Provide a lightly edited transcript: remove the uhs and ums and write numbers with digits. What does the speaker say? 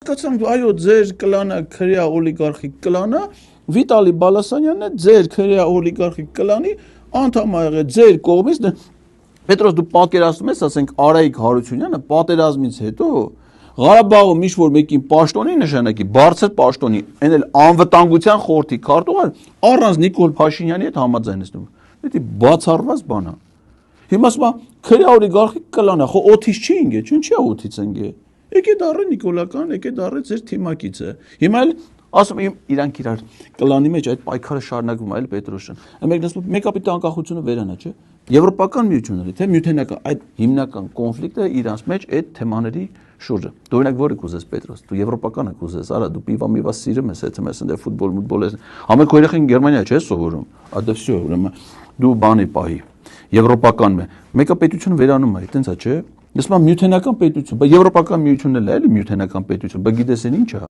հասկացանք, այո, ձեր կլանը քրեա օլիգարխիկ կլանա, Վիտալի Բալասանյանն է ձեր քրեա օլիգարխիկ կլանի անդամ ա եղել ձեր կողմից Պետրոս դու պատկերացնում ես, ասենք Արայիկ Հարությունյանը պատերազմից հետո Ղարաբաղում ինչ-որ մեկին պաշտոնի նշանակի, բարձր պաշտոնի, այն էլ անվտանգության խորհրդի քարտուղար առանց Նիկոլ Փաշինյանի հետ համաձայնեցնում։ Դա բացառված բան է։ Հիմա ասում եմ, քրեա օլիգարխիկ կլանա, խո օթից չի ինգե, չի օթից ընկե։ Եկե դառը Նիկոլական, եկե դառը ձեր թիմակիցը։ Հիմա էլ ասում եմ իրանք իրար կլանի մեջ այդ պայքարը շարունակվում է այլ Պետրոսյան։ Ամենքն ասում մեկապիտի անկախությունը վերանա, չէ։ Եվրոպական միությունների, թե միութենական այդ հիմնական կոնֆլիկտը իրանց մեջ այդ թեմաների շուրջը։ Դու օրինակ որը կուզես Պետրոս, դու եվրոպականը կուզես, արա դու պիվա սիրում ես, հետո ես ընդ ֆուտբոլ ես։ Ամեն քո երեխին Գերմանիա չէ սովորում։ Ադա վсё, ուրեմն դու բանի պահի։ Եվրոպական մեկը պետությունը վերանում է, այտենց է, չէ։ Ես մա միութենական պետություն, բայց եվրոպական միությունն էլ է, էլի միութենական պետություն, բայց գիտես են ինչ է։